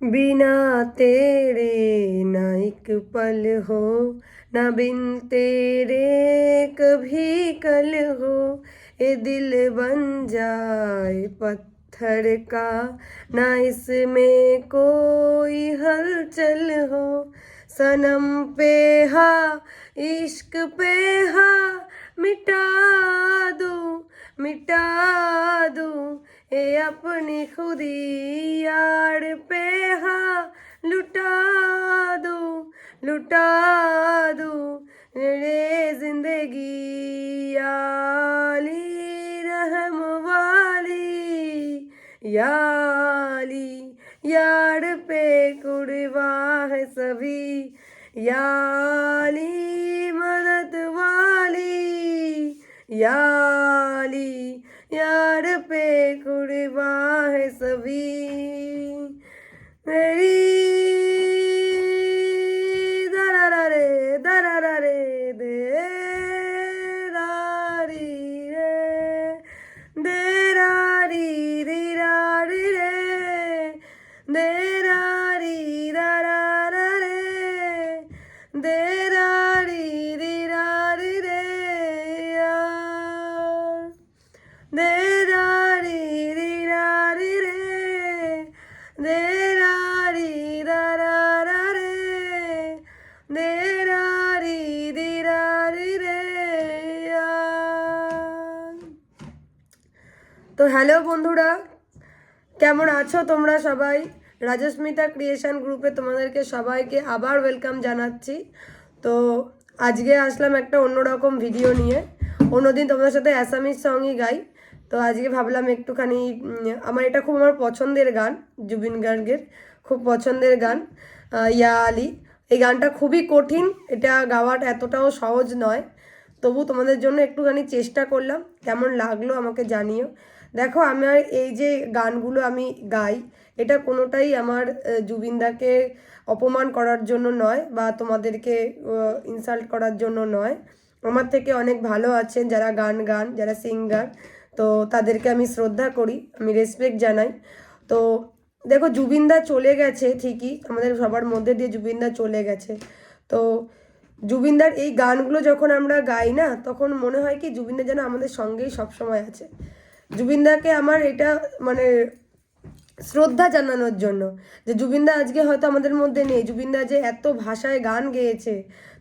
बिना तेरे ना एक पल हो, ना बिन तेरे कभी कल हो, ये दिल बन जाए पत्थर का, ना इसमें कोई हलचल हो। सनम पे हा इश्क पे हा, मिटा दूं मिटा दूं ये अपनी खुदी यार पे हा, लुटा दूं रे जिंदगी याली रहम वाली याली, यार पे कुर्बा है सभी, याली मदद वाली याली, यार पे कुर्बा है सभी। मेरी दरारा रे दे रारी रे दे रारी री रारी रे दे रारी रा रे दे रारी री रारी रे दे रारी री रारी रे दे रारी रा रे दे रारी री रारी रे। তো হ্যালো বন্ধুরা, কেমন আছো তোমরা সবাই? রাজস্মিতা ক্রিয়েশন গ্রুপে তোমাদেরকে সবাইকে আবার ওয়েলকাম জানাচ্ছি। তো আজকে আসলাম একটা অন্যরকম ভিডিও নিয়ে। অন্যদিন তোমাদের সাথে অ্যাসামিজ সংই গাই, তো আজকে ভাবলাম একটুখানি আমার এটা খুব আমার পছন্দের গান, জুবিন গার্গের খুব পছন্দের গান ইয়া আলি। এই গানটা খুবই কঠিন, এটা গাওয়াটা এতটাও সহজ নয়, তবু তোমাদের জন্য একটুখানি চেষ্টা করলাম, কেমন লাগলো আমাকে জানিও। দেখো, আমার এই যে গানগুলো আমি গাই, এটা কোনোটাই আমার জুবিনদাকে অপমান করার জন্য নয় বা তোমাদেরকে ইনসাল্ট করার জন্য নয়। আমার থেকে অনেক ভালো আছেন যারা গান যারা সিঙ্গার, তো তাদেরকে আমি শ্রদ্ধা করি, আমি রেসপেক্ট জানাই। তো দেখো, জুবিনদা চলে গেছে ঠিকই, আমাদের সবার মধ্যে দিয়ে জুবিনদা চলে গেছে। তো জুবিনদার এই গানগুলো যখন আমরা গাই না, তখন মনে হয় কি জুবিনদা যেন আমাদের সঙ্গেই সবসময় আছে। জুবিনদাকে আমার এটা মানে শ্রদ্ধা জানানোর জন্য, যে জুবিনদা আজকে হয়তো আমাদের মধ্যে নেই, জুবিনদা যে এত ভাষায় গান গেয়েছে,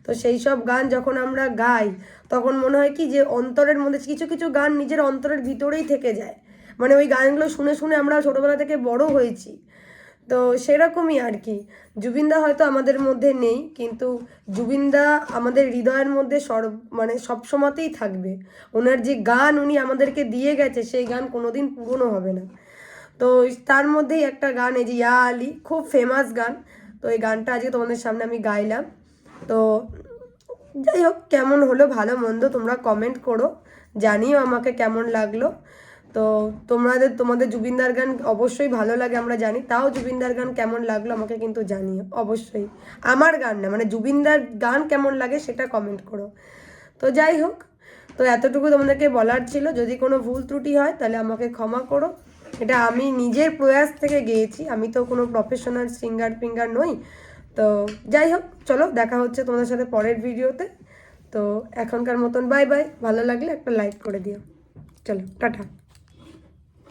তো সেই সব গান যখন আমরা গাই তখন মনে হয় কি যে অন্তরের মধ্যে কিছু কিছু গান নিজের অন্তরের ভিতরেই থেকে যায়, মানে ওই গানগুলো শুনে শুনে আমরা ছোটোবেলা থেকে বড় হয়েছি। তো সেরকমই আর কি, জুবিনদা হয়তো আমাদের মধ্যে নেই, কিন্তু জুবিনদা আমাদের হৃদয়ের মধ্যে মানে সবসময়তেই থাকবে। ওনার যে গান উনি আমাদেরকে দিয়ে গেছে, সেই গান কোনোদিন পুরনো হবে না। তো তার মধ্যেই একটা গান, এই যে ইয়া আলি, খুব ফেমাস গান। তো এই গানটা আজকে তোমাদের সামনে আমি গাইলাম। তো যাই হোক, কেমন হলো ভালো মন্দ তোমরা কমেন্ট করো, জানিও আমাকে কেমন লাগলো। তো তোমাদের জুবিনদার গান অবশ্যই ভালো লাগে আমরা জানি, তাও জুবিনদার গান কেমন লাগলো আমাকে কিন্তু জানিও অবশ্যই। আমার গান না, মানে জুবিনদার গান কেমন লাগে সেটা কমেন্ট করো। তো যাই হোক, তো এতটুকু তোমাদেরকে বলার ছিল। যদি কোনো ভুল ত্রুটি হয় তাহলে আমাকে ক্ষমা করো, এটা আমি নিজের প্রয়াস থেকে গেয়েছি, আমি তো কোনো প্রফেশনাল সিঙ্গার নই। তো যাই হোক, চলো দেখা হচ্ছে তোমাদের সাথে পরের ভিডিওতে। তো এখনকার মতন বাই বাই। ভালো লাগলে একটা লাইক করে দিও। চলো টাটা।